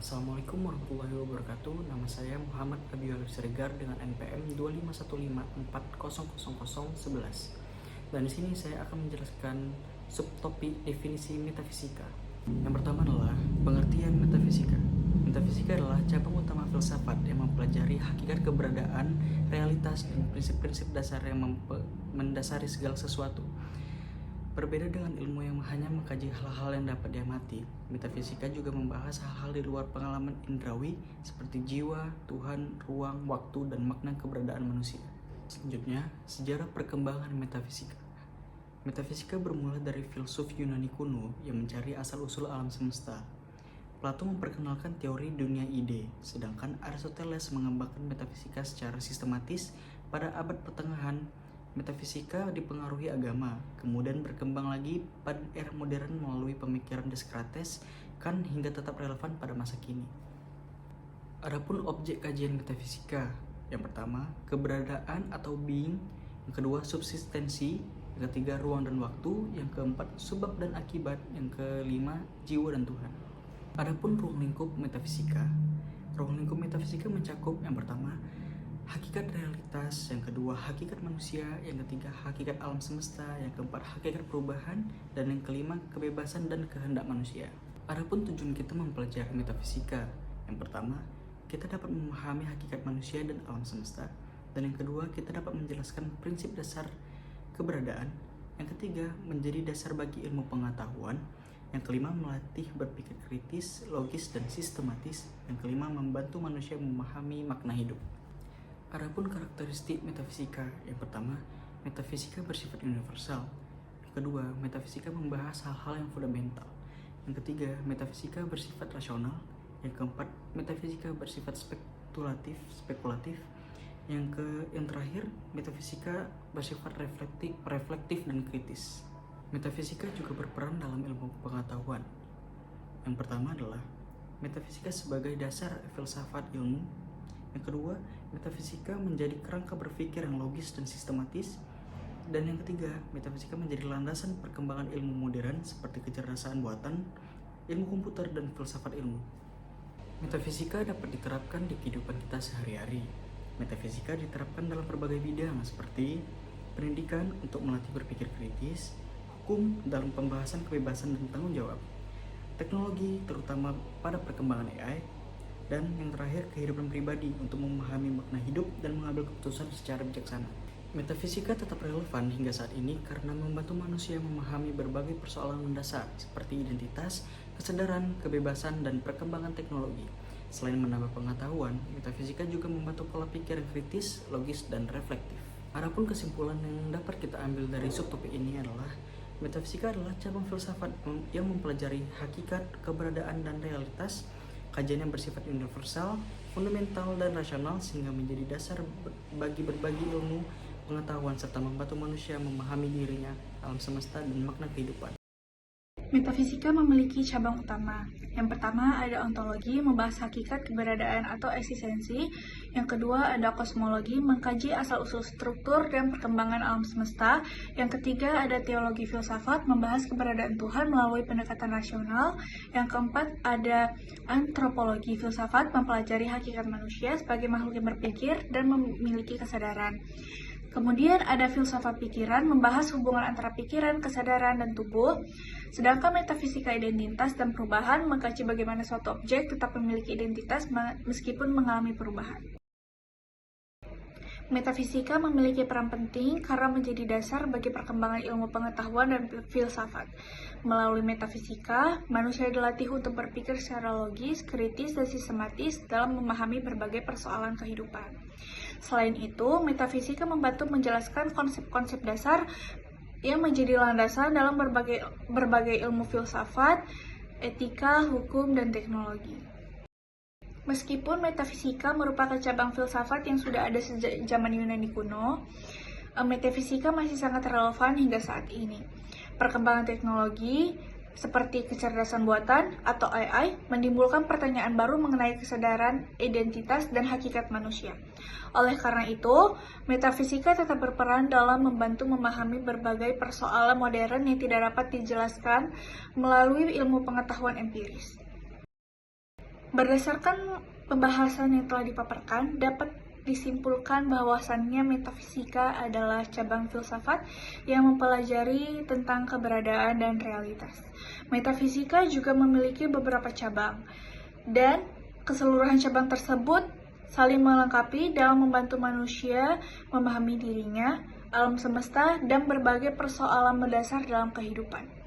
Assalamualaikum warahmatullahi wabarakatuh. Nama saya Muhammad Abiolif Siregar dengan NPM 25154000011. Dan di sini saya akan menjelaskan subtopik definisi metafisika. Yang pertama adalah pengertian metafisika. Metafisika adalah cabang utama filsafat yang mempelajari hakikat keberadaan, realitas, dan prinsip-prinsip dasar yang mendasari segala sesuatu. Berbeda dengan ilmu yang hanya mengkaji hal-hal yang dapat diamati, metafisika juga membahas hal-hal di luar pengalaman indrawi seperti jiwa, Tuhan, ruang, waktu, dan makna keberadaan manusia. Selanjutnya, sejarah perkembangan metafisika. Metafisika bermula dari filsuf Yunani kuno yang mencari asal-usul alam semesta. Plato memperkenalkan teori dunia ide, sedangkan Aristoteles mengembangkan metafisika secara sistematis pada abad pertengahan. Metafisika dipengaruhi agama, kemudian berkembang lagi pada era modern melalui pemikiran Descartes, Kant hingga tetap relevan pada masa kini. Adapun objek kajian metafisika, yang pertama, keberadaan atau being, yang kedua, subsistensi, yang ketiga, ruang dan waktu, yang keempat, sebab dan akibat, yang kelima, jiwa dan Tuhan. Adapun ruang lingkup metafisika mencakup yang pertama, hakikat realitas, yang kedua hakikat manusia, yang ketiga hakikat alam semesta, yang keempat hakikat perubahan, dan yang kelima kebebasan dan kehendak manusia. Adapun tujuan kita mempelajari metafisika, yang pertama kita dapat memahami hakikat manusia dan alam semesta, dan yang kedua kita dapat menjelaskan prinsip dasar keberadaan, yang ketiga menjadi dasar bagi ilmu pengetahuan, yang kelima melatih berpikir kritis, logis, dan sistematis, yang kelima membantu manusia memahami makna hidup. Adapun karakteristik metafisika, yang pertama, metafisika bersifat universal. Yang kedua, metafisika membahas hal-hal yang fundamental. Yang ketiga, metafisika bersifat rasional. Yang keempat, metafisika bersifat spekulatif. Yang terakhir, metafisika bersifat reflektif dan kritis. Metafisika juga berperan dalam ilmu pengetahuan. Yang pertama adalah metafisika sebagai dasar filsafat ilmu. Yang kedua, metafisika menjadi kerangka berpikir yang logis dan sistematis. Dan yang ketiga, metafisika menjadi landasan perkembangan ilmu modern seperti kecerdasan buatan, ilmu komputer, dan filsafat ilmu. Metafisika dapat diterapkan di kehidupan kita sehari-hari. Metafisika diterapkan dalam berbagai bidang seperti pendidikan untuk melatih berpikir kritis, hukum dalam pembahasan kebebasan dan tanggung jawab, teknologi terutama pada perkembangan AI, dan yang terakhir kehidupan pribadi untuk memahami makna hidup dan mengambil keputusan secara bijaksana. Metafisika tetap relevan hingga saat ini karena membantu manusia memahami berbagai persoalan mendasar seperti identitas, kesadaran, kebebasan, dan perkembangan teknologi. Selain menambah pengetahuan, metafisika juga membantu pola pikir yang kritis, logis, dan reflektif. Adapun kesimpulan yang dapat kita ambil dari subtopik ini adalah metafisika adalah cabang filsafat yang mempelajari hakikat, keberadaan, dan realitas. Kajian yang bersifat universal, fundamental, dan rasional sehingga menjadi dasar bagi berbagi ilmu pengetahuan serta membantu manusia memahami dirinya, alam semesta, dan makna kehidupan. Metafisika memiliki cabang utama. Yang pertama ada ontologi, membahas hakikat keberadaan atau eksistensi. Yang kedua ada kosmologi, mengkaji asal-usul struktur dan perkembangan alam semesta. Yang ketiga ada teologi filsafat, membahas keberadaan Tuhan melalui pendekatan rasional. Yang keempat ada antropologi filsafat, mempelajari hakikat manusia sebagai makhluk yang berpikir dan memiliki kesadaran. Kemudian ada filsafat pikiran, membahas hubungan antara pikiran, kesadaran, dan tubuh. Sedangkan metafisika identitas dan perubahan mengkaji bagaimana suatu objek tetap memiliki identitas meskipun mengalami perubahan. Metafisika memiliki peran penting karena menjadi dasar bagi perkembangan ilmu pengetahuan dan filsafat. Melalui metafisika, manusia dilatih untuk berpikir secara logis, kritis, dan sistematis dalam memahami berbagai persoalan kehidupan. Selain itu, metafisika membantu menjelaskan konsep-konsep dasar yang menjadi landasan dalam berbagai ilmu filsafat, etika, hukum, dan teknologi. Meskipun metafisika merupakan cabang filsafat yang sudah ada sejak zaman Yunani kuno, metafisika masih sangat relevan hingga saat ini. Perkembangan teknologi seperti kecerdasan buatan atau AI menimbulkan pertanyaan baru mengenai kesadaran, identitas, dan hakikat manusia. Oleh karena itu, metafisika tetap berperan dalam membantu memahami berbagai persoalan modern yang tidak dapat dijelaskan melalui ilmu pengetahuan empiris. Berdasarkan pembahasan yang telah dipaparkan, dapat disimpulkan bahwasannya metafisika adalah cabang filsafat yang mempelajari tentang keberadaan dan realitas. Metafisika juga memiliki beberapa cabang, dan keseluruhan cabang tersebut saling melengkapi dalam membantu manusia memahami dirinya, alam semesta, dan berbagai persoalan mendasar dalam kehidupan.